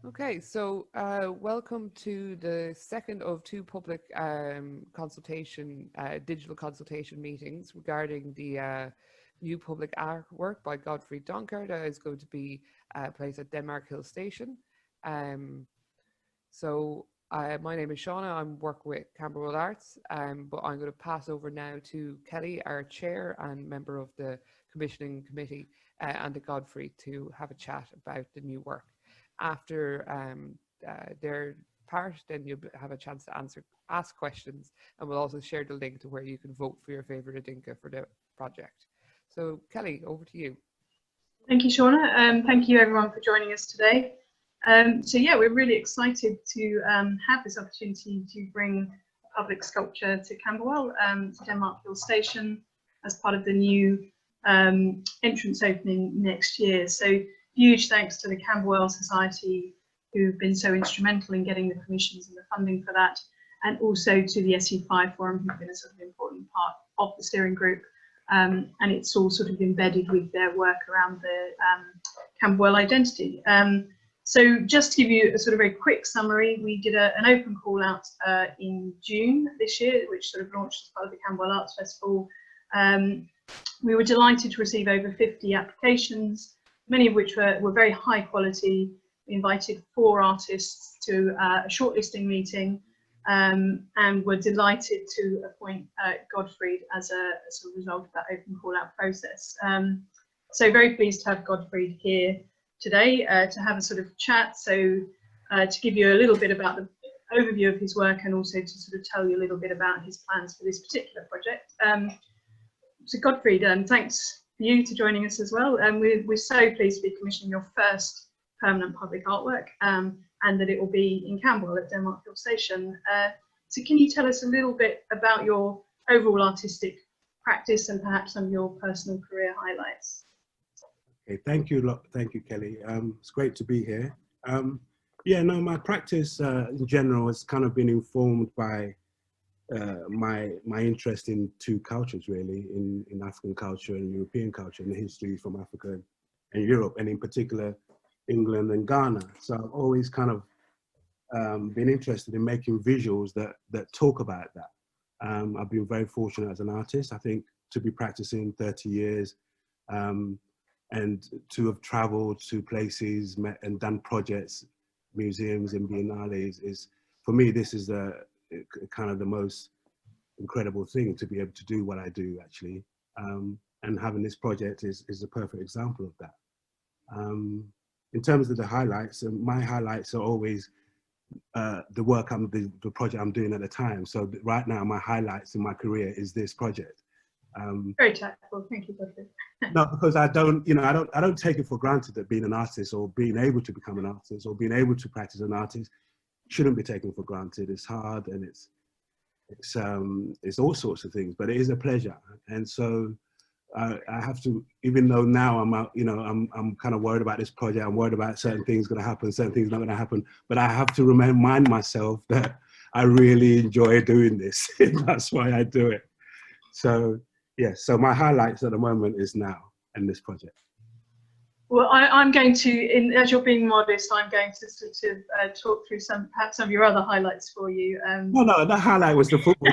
Okay, so welcome to the second of two public digital consultation meetings regarding the new public artwork by Godfried Donkor that is going to be placed at Denmark Hill Station. My name is Shauna. I work with Camberwell Arts, but I'm going to pass over now to Kelly, our chair and member of the commissioning committee, and to Godfried to have a chat about the new work. After their part, then you'll have a chance to ask questions, and we'll also share the link to where you can vote for your favourite Adinka for the project. So Kelly, over to you. Thank you, Shauna. Thank you everyone for joining us today. We're really excited to have this opportunity to bring public sculpture to Camberwell, to Denmark Hill Station, as part of the new entrance opening next year. So huge thanks to the Camberwell Society, who've been so instrumental in getting the permissions and the funding for that, and also to the SE5 Forum, who've been a sort of important part of the steering group. And it's all sort of embedded with their work around the Camberwell identity. So just to give you a sort of very quick summary, we did an open call out in June this year, which sort of launched as part of the Camberwell Arts Festival. We were delighted to receive over 50 applications, many of which were very high quality. We invited 4 artists to a shortlisting meeting, and were delighted to appoint Godfried as a sort of result of that open call out process. So very pleased to have Godfried here today to have a sort of chat. So to give you a little bit about the overview of his work, and also to sort of tell you a little bit about his plans for this particular project. So Godfried, thanks for you to joining us as well. And we're so pleased to be commissioning your first permanent public artwork, and that it will be in Camberwell at Denmark Hill Station. So can you tell us a little bit about your overall artistic practice and perhaps some of your personal career highlights? Okay, thank you, Kelly. It's great to be here. My practice in general has kind of been informed by my interest in 2 cultures, really, in African culture and European culture, and the history from Africa and Europe, and in particular England and Ghana. So I've always kind of been interested in making visuals that talk about that. I've been very fortunate as an artist, I think, to be practicing 30 years and to have traveled to places and done projects, museums and biennales. Is, for me, this is kind of the most incredible thing, to be able to do what I do, actually. And having this project is a perfect example of that. In terms of the highlights, my highlights are always the work the project I'm doing at the time. So right now, my highlights in my career is this project. Very tactful, thank you, Godfried. No, because I don't take it for granted that being an artist, or being able to become an artist, or being able to practice an artist shouldn't be taken for granted. It's hard, and it's all sorts of things, but it is a pleasure. And so I have to, even though now I'm kind of worried about this project, I'm worried about certain things going to happen, certain things not going to happen, but I have to remind myself that I really enjoy doing this. That's why I do it. So yes, so my highlights at the moment is now and this project. Well, I'm going to, as you're being modest, I'm going to sort of talk through perhaps some of your other highlights for you. No, that highlight was the football.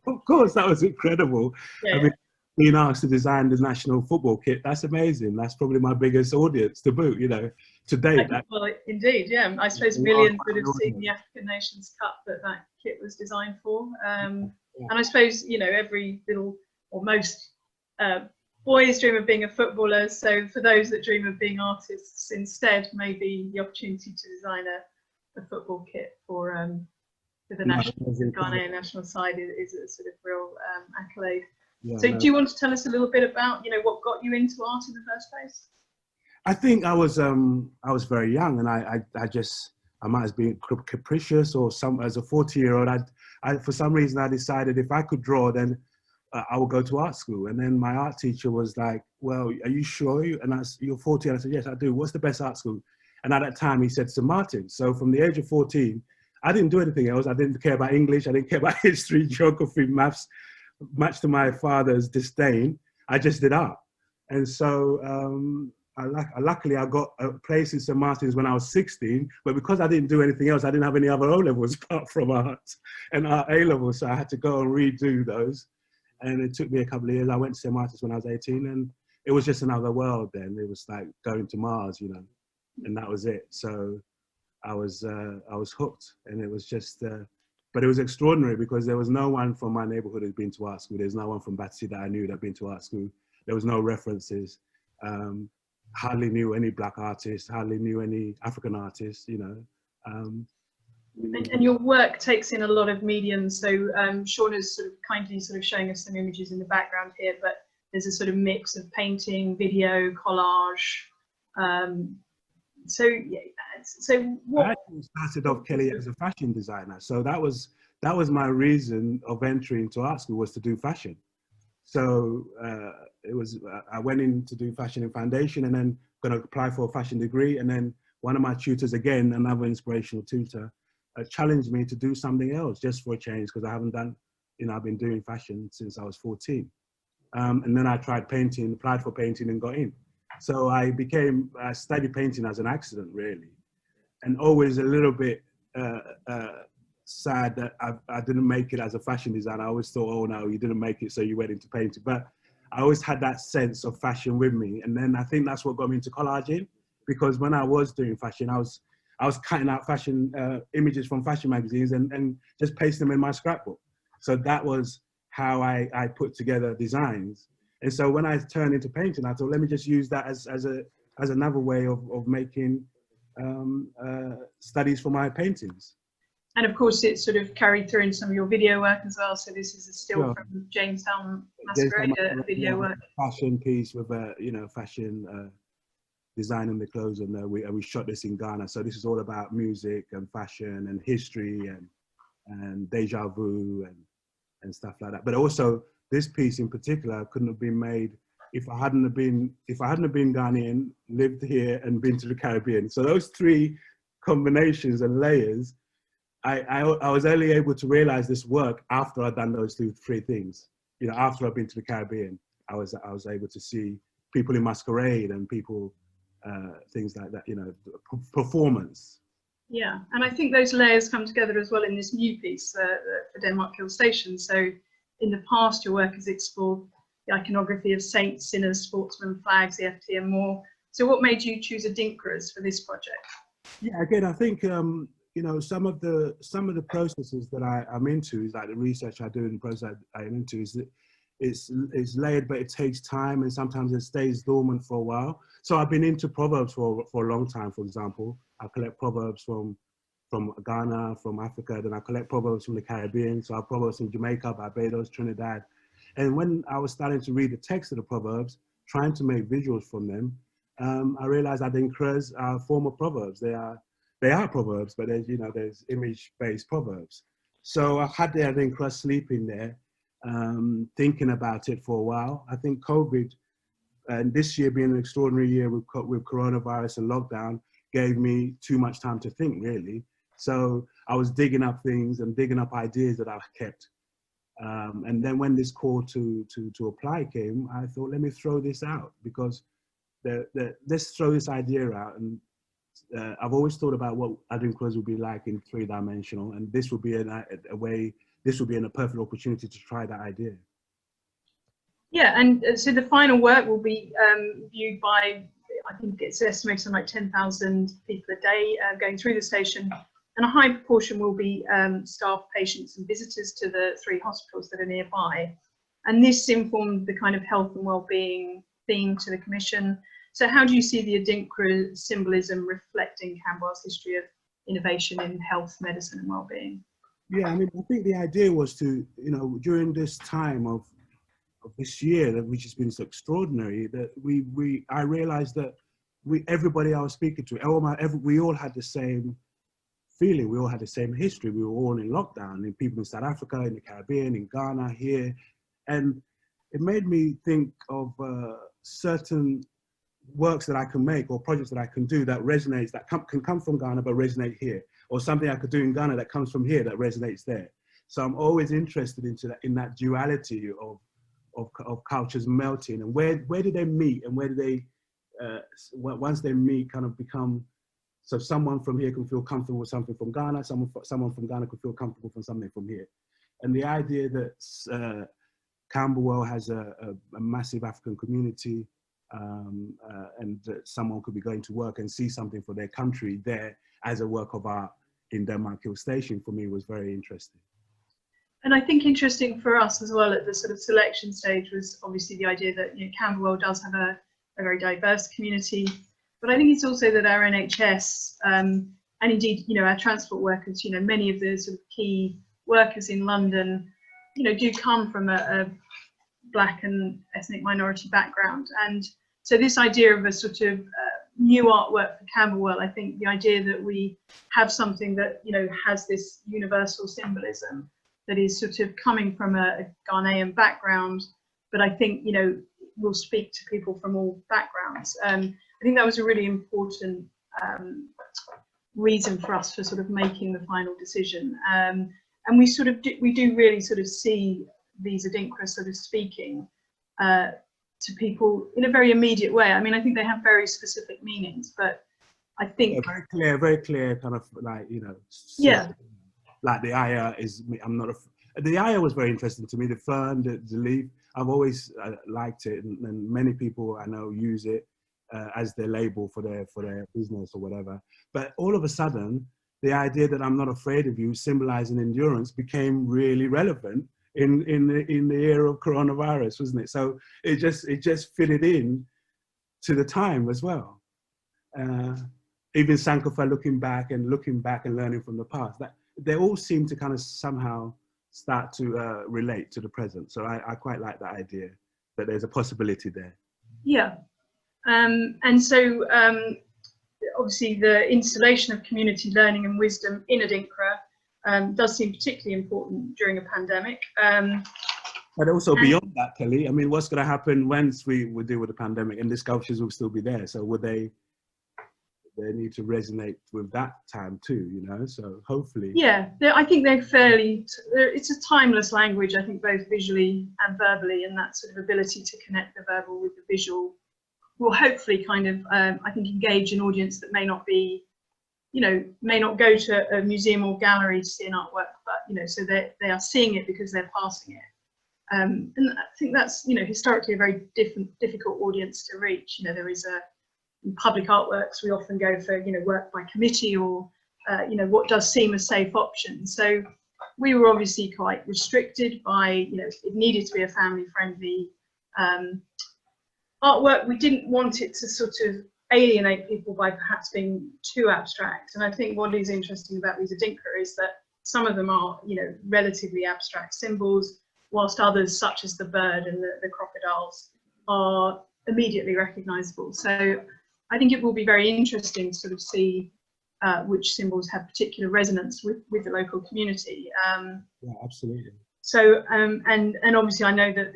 Of course, that was incredible. Yeah. I mean, being asked to design the national football kit, that's amazing. That's probably my biggest audience to boot, to date. Well, indeed, yeah. I suppose millions would have seen the African Nations Cup that kit was designed for. And I suppose, every little, or most boys dream of being a footballer. So for those that dream of being artists instead, maybe the opportunity to design a football kit for the Ghanaian national side is a sort of real accolade. Yeah, so do you want to tell us a little bit about, what got you into art in the first place? I think I was very young, and I might have been capricious, or as a 40-year-old, I for some reason I decided if I could draw, then I would go to art school. And then my art teacher was like, well, are you sure? And you're 40? And I said, yes, I do. What's the best art school? And at that time he said St. Martin's. So from the age of 14, I didn't do anything else. I didn't care about English. I didn't care about history, geography, maths. Much to my father's disdain, I just did art. And so luckily I got a place in St. Martin's when I was 16, but because I didn't do anything else, I didn't have any other O-levels apart from art and art A-levels, so I had to go and redo those. And it took me a couple of years. I went to St. Martin's when I was 18, and it was just another world then. It was like going to Mars, you know, and that was it. So I was hooked, and it was just, but it was extraordinary because there was no one from my neighborhood who'd been to art school. There's no one from Battersea that I knew that had been to art school. There was no references. Hardly knew any black artists, hardly knew any African artists, you know. And your work takes in a lot of mediums. So Shauna's sort of kindly sort of showing us some images in the background here, but there's a sort of mix of painting, video, collage. So what? I actually started off, Kelly, as a fashion designer. So that was my reason of entering into art school, was to do fashion. So I went in to do fashion in foundation, and then going to apply for a fashion degree. And then one of my tutors, again, another inspirational tutor, challenged me to do something else just for a change, because I haven't done, you know, I've been doing fashion since I was 14. And then I tried painting, applied for painting and got in. So I studied painting as an accident, really. And always a little bit sad that I didn't make it as a fashion designer. I always thought, oh no, you didn't make it, so you went into painting. But I always had that sense of fashion with me. And then I think that's what got me into collaging, because when I was doing fashion, I was cutting out fashion images from fashion magazines and just pasting them in my scrapbook. So that was how I put together designs. And so when I turned into painting, I thought, let me just use that as another way of making studies for my paintings. And of course, it's sort of carried through in some of your video work as well. So this is a still Sure. from Jamestown Masquerade, a video work. Fashion piece with fashion designing the clothes, and we shot this in Ghana. So this is all about music and fashion and history and deja vu and stuff like that. But also this piece in particular couldn't have been made if I hadn't have been Ghanaian, lived here and been to the Caribbean. So those three combinations and layers, I was only able to realize this work after I'd done those three things. You know, after I'd been to the Caribbean, I was able to see people in masquerade and people, things like that, you know, performance. Yeah, and I think those layers come together as well in this new piece for Denmark Hill Station. So in the past, your work has explored the iconography of saints, sinners, sportsmen, flags, the FT and more. So what made you choose Adinkras for this project? Yeah, again, I think, you know, some of the processes that I'm into, is like the research I do and the process I'm into, is that it's layered, but it takes time, and sometimes it stays dormant for a while. So I've been into proverbs for a long time. For example, I collect proverbs from Ghana, from Africa, then I collect proverbs from the Caribbean. So I have proverbs from Jamaica, Barbados, Trinidad. And when I was starting to read the text of the proverbs, trying to make visuals from them, I realized Adinkras are form of proverbs. They are proverbs, but there's image-based proverbs. So I had the Adinkras sleeping there, thinking about it for a while. I think COVID, and this year being an extraordinary year with coronavirus and lockdown, gave me too much time to think, really. So I was digging up things and digging up ideas that I've kept. And then when this call to apply came, I thought, let me throw this out, because let's throw this idea out. And I've always thought about what Adinkras would be like in 3-dimensional, and this would be a perfect opportunity to try that idea. Yeah, and so the final work will be viewed by, I think it's estimated something like 10,000 people a day going through the station, and a high proportion will be staff, patients and visitors to the 3 hospitals that are nearby. And this informed the kind of health and well-being theme to the commission. So how do you see the Adinkra symbolism reflecting Camberwell's history of innovation in health, medicine and well-being? Yeah, I mean, I think the idea was to, during this time of this year, which has been so extraordinary, that I realized that everybody I was speaking to, we all had the same feeling. We all had the same history. We were all in lockdown, and people in South Africa, in the Caribbean, in Ghana, here. And it made me think of certain works that I can make, or projects that I can do that resonates, that can come from Ghana but resonate here, or something I could do in Ghana that comes from here that resonates there. So I'm always interested in that duality of cultures melting, and where do they meet, and where do they once they meet, kind of become, so someone from here can feel comfortable with something from Ghana, someone from Ghana could feel comfortable from something from here. And the idea that Camberwell has a massive African community, and that someone could be going to work and see something for their country there as a work of art in Denmark Hill Station, for me was very interesting. And I think interesting for us as well at the sort of selection stage was obviously the idea that, you know, Camberwell does have a very diverse community, but I think it's also that our NHS and indeed, you know, our transport workers, you know, many of the sort of key workers in London, you know, do come from a Black and ethnic minority background. And so this idea of a sort of new artwork for Camberwell, I think the idea that we have something that, you know, has this universal symbolism that is sort of coming from a Ghanaian background, but I think, you know, will speak to people from all backgrounds. I think that was a really important reason for us for sort of making the final decision. And we sort of we do really sort of see these Adinkras sort of speaking to people in a very immediate way. I mean, I think they have very specific meanings, but I think very clear kind of like, you know, yeah, like the ayah is, the ayah was very interesting to me, the fern, the leaf. I've always liked it, and many people I know use it as their label for their business or whatever. But all of a sudden, the idea that I'm not afraid of you, symbolizing endurance, became really relevant in the era of coronavirus, wasn't it? So it just fitted in to the time as well. Even Sankofa looking back and learning from the past, that they all seem to kind of somehow start to relate to the present. So I quite like that idea that there's a possibility there. Yeah, and so obviously the installation of community learning and wisdom in Adinkra does seem particularly important during a pandemic. But also beyond that, Kelly, I mean, what's going to happen once we deal with the pandemic and the sculptures will still be there? So would they need to resonate with that time too, you know? So hopefully. Yeah, I think they're fairly, it's a timeless language, I think, both visually and verbally, and that sort of ability to connect the verbal with the visual will hopefully kind of, I think, engage an audience that may not be, you know, may not go to a museum or gallery to see an artwork, but, you know, so they are seeing it because they're passing it. And I think that's, you know, historically a very difficult audience to reach. You know, there is in public artworks, we often go for, you know, work by committee or, you know, what does seem a safe option. So we were obviously quite restricted by, you know, it needed to be a family-friendly artwork. We didn't want it to sort of alienate people by perhaps being too abstract. And I think what is interesting about these Adinkra is that some of them are, you know, relatively abstract symbols, whilst others, such as the bird and the crocodiles, are immediately recognizable. So I think it will be very interesting to sort of see which symbols have particular resonance with the local community. Yeah, absolutely. So, and obviously I know that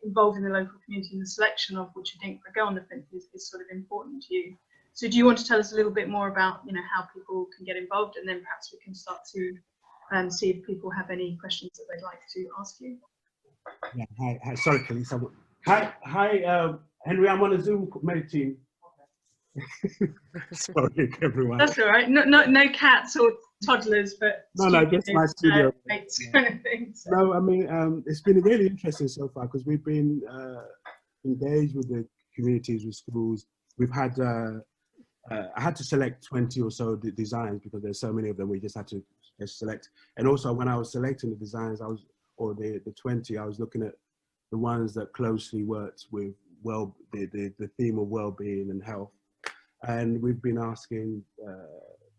involving the local community in the selection of which Adinkra go on the plinth is sort of important to you. So do you want to tell us a little bit more about, you know, how people can get involved, and then perhaps we can start to see if people have any questions that they'd like to ask you. Yeah, hi, sorry, Kelly. Hi, Henry, I'm on a Zoom meeting. Sorry, everyone. That's all right. No cats or toddlers, but no, just my studio. Kind of thing, so. No, I mean, it's been really interesting so far because we've been engaged with the communities, with schools. We've had I had to select 20 or so designs because there's so many of them. We just had to select. And also, when I was selecting the designs, the 20, I was looking at the ones that closely worked with the theme of well-being and health. And we've been asking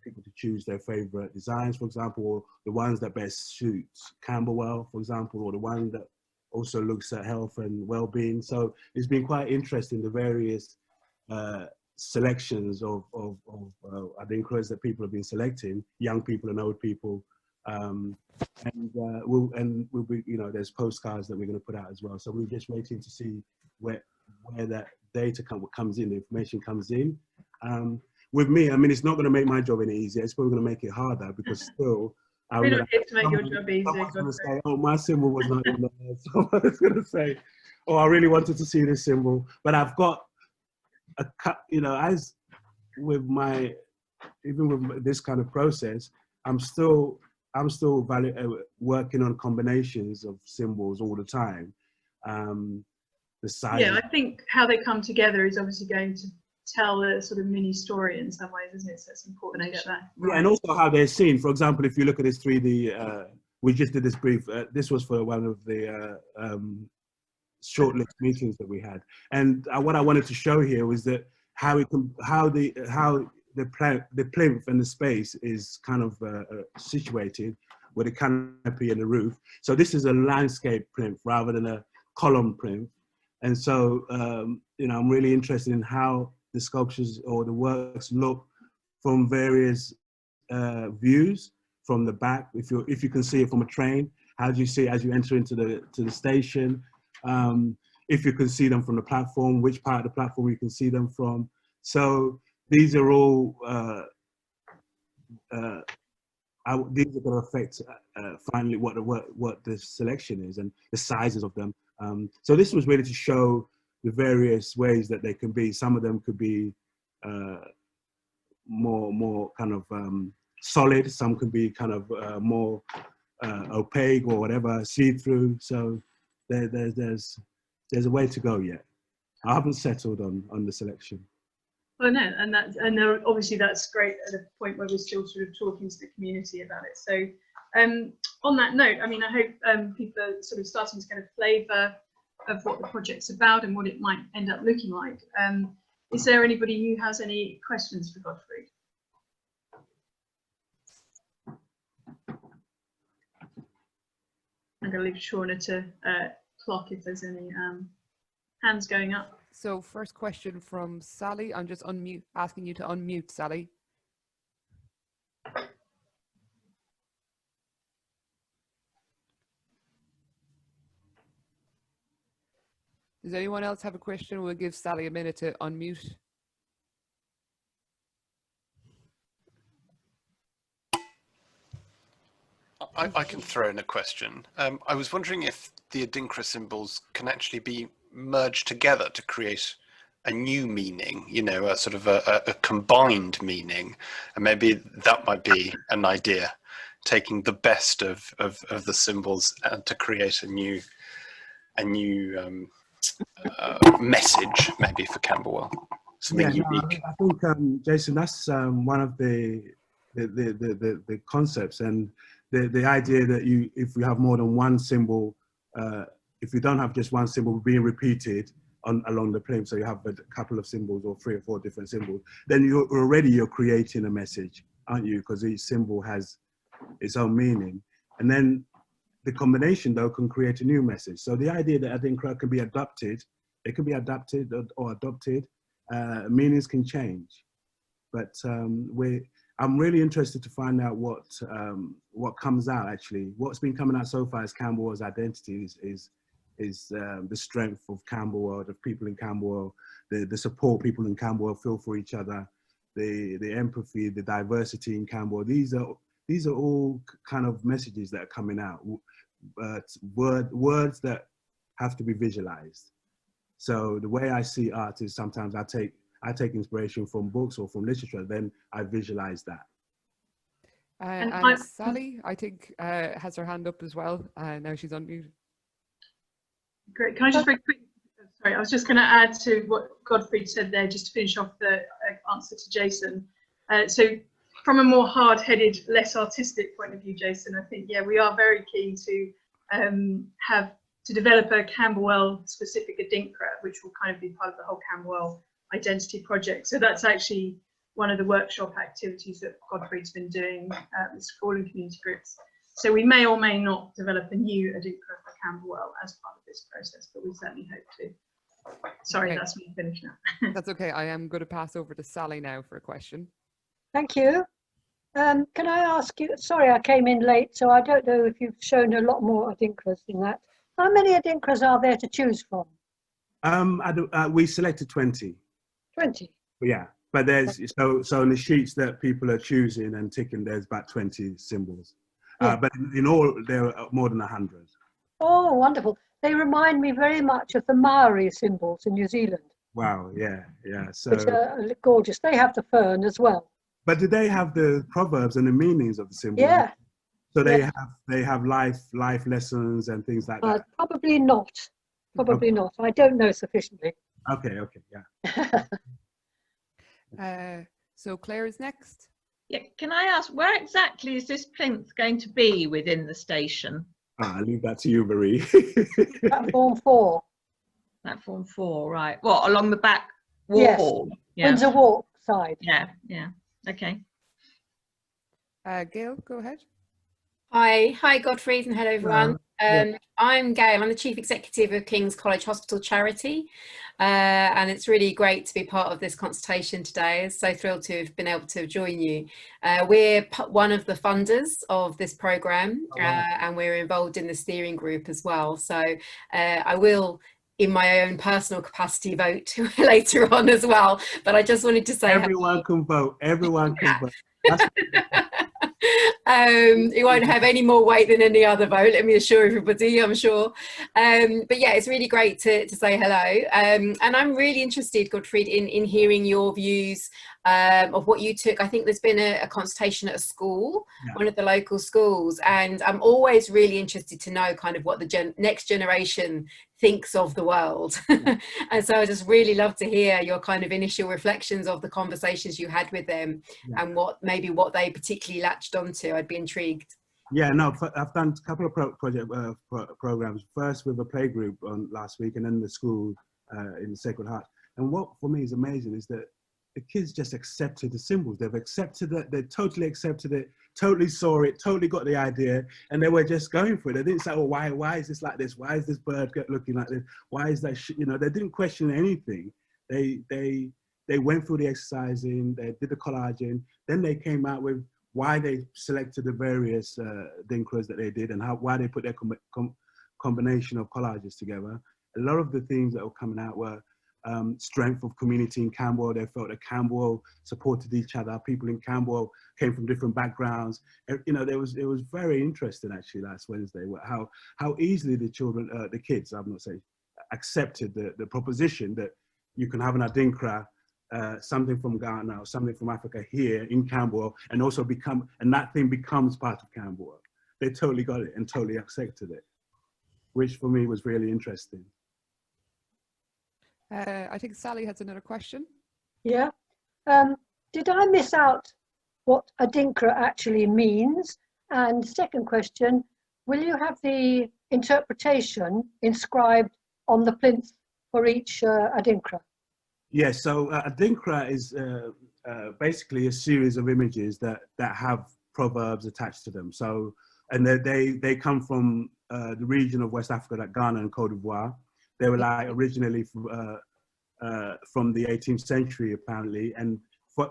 people to choose their favorite designs, for example, or the ones that best suit Camberwell, for example, or the one that also looks at health and well-being. So it's been quite interesting, the various selections of Adinkras that people have been selecting, young people and old people. We'll be, you know, there's postcards that we're going to put out as well. So we're just waiting to see where that data comes in, the information comes in. With me, I mean, it's not going to make my job any easier. It's probably going to make it harder because still, we're not here to make your job easier. Someone's going to say, "Oh, my symbol was not in there." Someone's going to say, "Oh, I really wanted to see this symbol, but I've got you know, as with my, even with this kind of process, I'm still working on combinations of symbols all the time. The size. Yeah, I think how they come together is obviously going to tell a sort of mini story in some ways, isn't it? So it's important to get that right. Yeah, and also how they're seen. For example, if you look at this 3D, we just did this brief. This was for one of the short-lived meetings that we had, and what I wanted to show here was that how the plinth and the space is kind of situated with a canopy and a roof. So this is a landscape plinth rather than a column plinth, and so you know, I'm really interested in how the sculptures or the works look from various views. From the back, if you can see it from a train, how do you see it as you enter into the station? If you can see them from the platform, which part of the platform you can see them from. So these are all these are going to affect finally what the selection is and the sizes of them. So this was really to show the various ways that they can be. Some of them could be more kind of solid, some could be kind of more opaque or whatever, see-through. So there's a way to go yet. I haven't settled on the selection. Well, no, and obviously that's great at a point where we're still sort of talking to the community about it. So on that note, I mean, I hope people are sort of starting to get a flavour of what the project's about and what it might end up looking like. Is there anybody who has any questions for Godfried? I'm going to leave Shauna to clock if there's any hands going up. So first question from Sally. I'm just asking you to unmute, Sally. Does anyone else have a question? We'll give Sally a minute to unmute. I can throw in a question. I was wondering if the Adinkra symbols can actually be merged together to create a new meaning, you know, a sort of a combined meaning, and maybe that might be an idea, taking the best of the symbols to create a new message, maybe for Camberwell. Something unique. I think Jason, that's one of the concepts and the idea that if you have more than one symbol, if you don't have just one symbol being repeated along the plinth, so you have a couple of symbols or 3 or 4 different symbols, then you're creating a message, aren't you? Because each symbol has its own meaning, and then the combination though can create a new message. So the idea that Adinkra can be adopted, it can be adapted or adopted. Meanings can change, but I'm really interested to find out what comes out actually. What's been coming out so far as Camberwell's identity is the strength of Camberwell, the people in Camberwell, the support people in Camberwell feel for each other, the empathy, the diversity in Camberwell. These are all kind of messages that are coming out, words that have to be visualized. So the way I see art is sometimes I take inspiration from books or from literature, then I visualize that. And Sally, I think, has her hand up as well. Now she's unmuted. Great. Can I just very quick? Sorry, I was just going to add to what Godfried said there, just to finish off the answer to Jason. So from a more hard-headed, less artistic point of view, Jason, I think, yeah, we are very keen to develop a Camberwell specific Adinkra, which will kind of be part of the whole Camberwell identity project. So that's actually one of the workshop activities that Godfried's been doing with school and community groups. So we may or may not develop a new Adinkra for Camberwell as part of this process, but we certainly hope to. Sorry, okay. That's me finished now. That's okay. I am going to pass over to Sally now for a question. Thank you. Can I ask you, sorry I came in late, so I don't know if you've shown a lot more Adinkras than that. How many Adinkras are there to choose from? We selected 20. 20? Yeah, but there's, so in the sheets that people are choosing and ticking, there's about 20 symbols. Yeah. But in all, there are more than 100. Oh, wonderful. They remind me very much of the Maori symbols in New Zealand. Wow, yeah, yeah. So, which are gorgeous. They have the fern as well. but do they have the proverbs and the meanings of the symbols? Yeah. So Yeah. they have life lessons and things like that. Probably not. Probably not. I don't know sufficiently. Okay, okay, yeah. So Claire is next. Yeah, can I ask, where exactly is this plinth going to be within the station? I'll leave that to you, Marie. Platform 4. Platform 4, right. What, along the back wall? Yes. Yeah. Windsor Walk side. Yeah, yeah. Okay. Gail, go ahead. Hi, Godfried, and hello everyone. I'm Gail. I'm the Chief Executive of King's College Hospital Charity, and it's really great to be part of this consultation today. I'm so thrilled to have been able to join you. We're one of the funders of this programme, and we're involved in the steering group as well. So I will, in my own personal capacity, vote later on as well. But I just wanted to say everyone can vote. Everyone can vote. It won't have any more weight than any other vote, let me assure everybody, I'm sure. But yeah, it's really great to say hello. And I'm really interested, Godfried, in hearing your views of what you took. I think there's been a consultation at a school, one of the local schools, and I'm always really interested to know kind of what the next generation thinks of the world. And so I just really love to hear your kind of initial reflections of the conversations you had with them and what they particularly latched onto. I'd be intrigued. Yeah, no, I've done a couple of programs, first with a play group on last week and then the school in the Sacred Heart. And what for me is amazing is that the kids just accepted the symbols. They've accepted it, they totally accepted it, totally saw it, totally got the idea, and they were just going for it. They didn't say, oh, why is this like this? Why is this bird looking like this? Why is that you know, they didn't question anything. They went through the exercising, they did the collaging, then they came out with why they selected the various Adinkras that they did and why they put their combination of collages together. A lot of the things that were coming out were strength of community in Camberwell. They felt that Camberwell supported each other. People in Camberwell came from different backgrounds. You know, it was very interesting actually last Wednesday how easily the children, the kids, I'm not saying, accepted the proposition that you can have an Adinkra, something from Ghana or something from Africa here in Camberwell, and also and that thing becomes part of Camberwell. They totally got it and totally accepted it, which for me was really interesting. I think Sally has another question. Yeah. Did I miss out what Adinkra actually means? And second question, will you have the interpretation inscribed on the plinth for each Adinkra? Yes, so Adinkra is basically a series of images that have proverbs attached to them. So, and they come from the region of West Africa, like Ghana and Cote d'Ivoire. They were like originally from the 18th century, apparently, and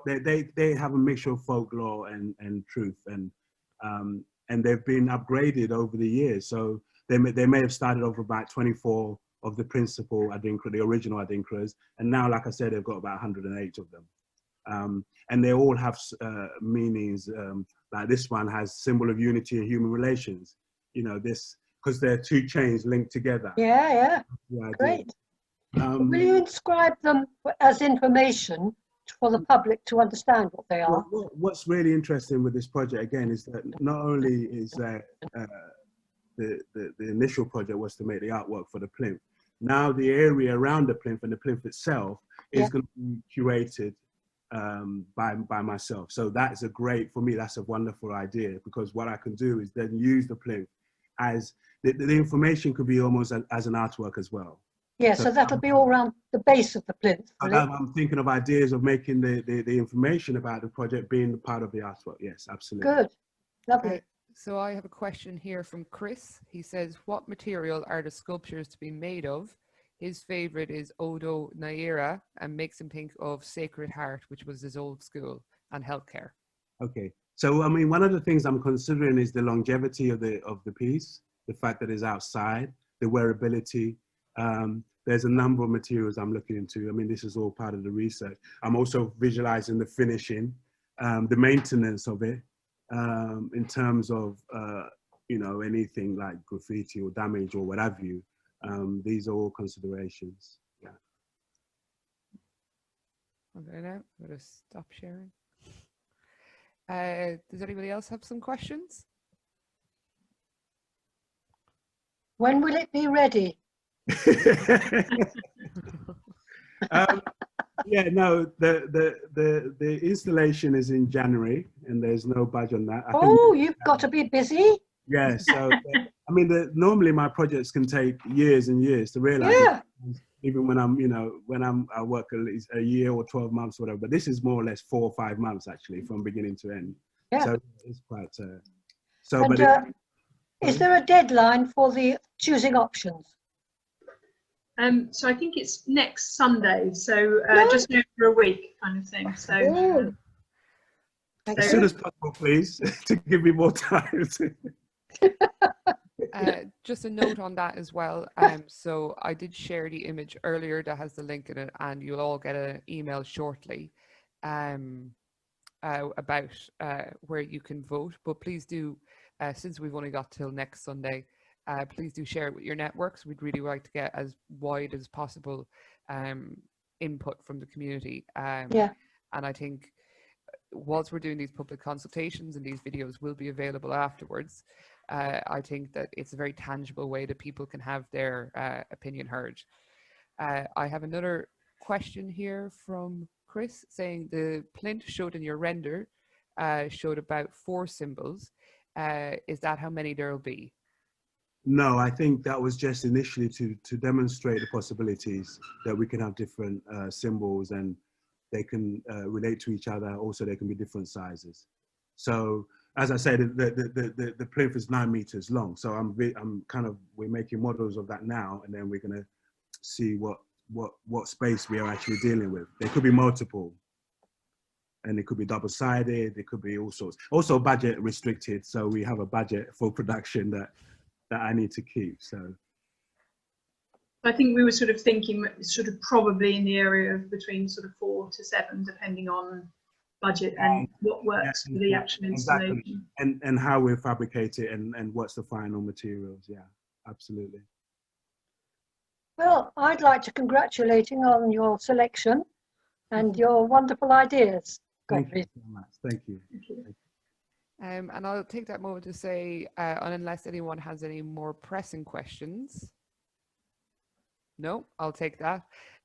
they have a mixture of folklore and truth, and they've been upgraded over the years. So they may have started off about 24 of the principal Adinkra, the original Adinkras, and now, like I said, they've got about 108 of them, and they all have meanings. Like this one has symbol of unity and human relations. You know, this because they're two chains linked together. Yeah, great. Will you inscribe them as information for the public to understand what they are? What's really interesting with this project again is that not only is that the initial project was to make the artwork for the plinth. Now the area around the plinth and the plinth itself is going to be curated by myself. So that's for me, that's a wonderful idea, because what I can do is then use the plinth as the information could be almost as an artwork as well. Yeah, so that'll be all around the base of the plinth. I'm thinking of ideas of making the information about the project being part of the artwork. Yes, absolutely. Good, lovely. So I have a question here from Chris. He says, what material are the sculptures to be made of? His favorite is Odo Naira and makes him think of Sacred Heart, which was his old school, and healthcare. Okay, so I mean, one of the things I'm considering is the longevity of the piece, the fact that it's outside, the wearability. There's a number of materials I'm looking into. I mean, this is all part of the research. I'm also visualizing the finishing, the maintenance of it, in terms of, you know, anything like graffiti or damage or what have you. These are all considerations. Yeah. Okay, now I'm going to stop sharing. Does anybody else have some questions? When will it be ready? Yeah, no, the installation is in January, and there's no budge on that. Oh, you've got to be busy. Yeah, so I mean, normally my projects can take years and years to realize. Yeah. Even when I work at least a year or 12 months, or whatever. But this is more or less 4 or 5 months actually, from beginning to end. Yeah. So it's quite. And, is there a deadline for the choosing options? So I think it's next Sunday, so just over a week kind of thing. So as soon as possible, please, to give me more time. Just a note on that as well. So I did share the image earlier that has the link in it, and you'll all get an email shortly about where you can vote. But please do, since we've only got till next Sunday, please do share it with your networks. We'd really like to get as wide as possible input from the community. Yeah. And I think whilst we're doing these public consultations, and these videos will be available afterwards, I think that it's a very tangible way that people can have their opinion heard. I have another question here from Chris saying the plinth showed in your render showed about 4 symbols. Is that how many there will be? No, I think that was just initially to demonstrate the possibilities that we can have different symbols, and they can relate to each other. Also, they can be different sizes. So, as I said, the plinth is 9 meters long. So we're making models of that now, and then we're going to see what space we are actually dealing with. There could be multiple, and it could be double-sided. It could be all sorts. Also, budget restricted. So we have a budget for production that I need to keep. So I think we were sort of thinking sort of probably in the area of between sort of 4 to 7, depending on budget and what works for the actual installation. Exactly. And how we fabricate it, and what's the final materials. Yeah, absolutely. Well, I'd like to congratulate you on your selection and your wonderful ideas. Thank you so much. Thank you. Thank you. And I'll take that moment to say, unless anyone has any more pressing questions, no, I'll take that.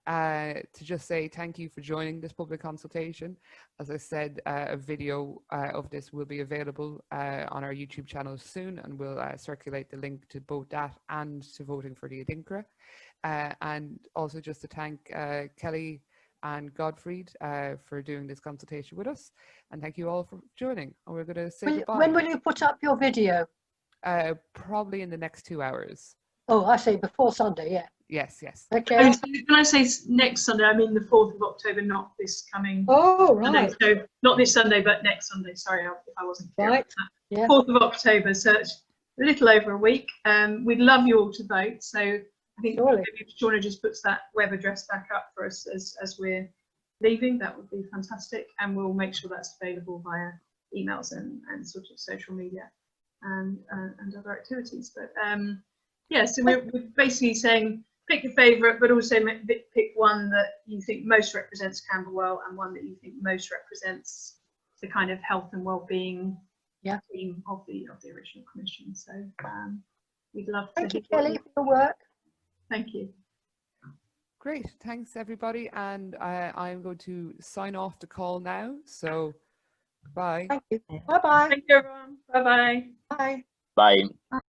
To just say thank you for joining this public consultation. As I said, a video of this will be available on our YouTube channel soon, and we'll circulate the link to both that and to voting for the Adinkra. And also just to thank Kelly and Godfried for doing this consultation with us, and thank you all for joining. And we're going to say goodbye. When will you put up your video? Probably in the next 2 hours. Oh, I say before Sunday, yeah. Yes, yes. Okay. I mean, so when I say next Sunday, I mean the 4th of October, not this coming Oh, right. Sunday. So not this Sunday, but next Sunday. Sorry if I wasn't clear. Right. Yeah. 4th of October, so it's a little over a week. We'd love you all to vote. So I think Surely. if Shauna just puts that web address back up for us as we're leaving, that would be fantastic. And we'll make sure that's available via emails and sort of social media and other activities. But yeah, so we're basically saying pick your favourite, but also pick one that you think most represents Camberwell, and one that you think most represents the kind of health and well-being theme of the original commission. So we'd love to. Thank you, Kelly, for your work. Thank you. Great, thanks everybody, and I'm going to sign off the call now. So, bye. Thank you. Bye-bye. Thank you, everyone. Bye-bye. Bye. Bye.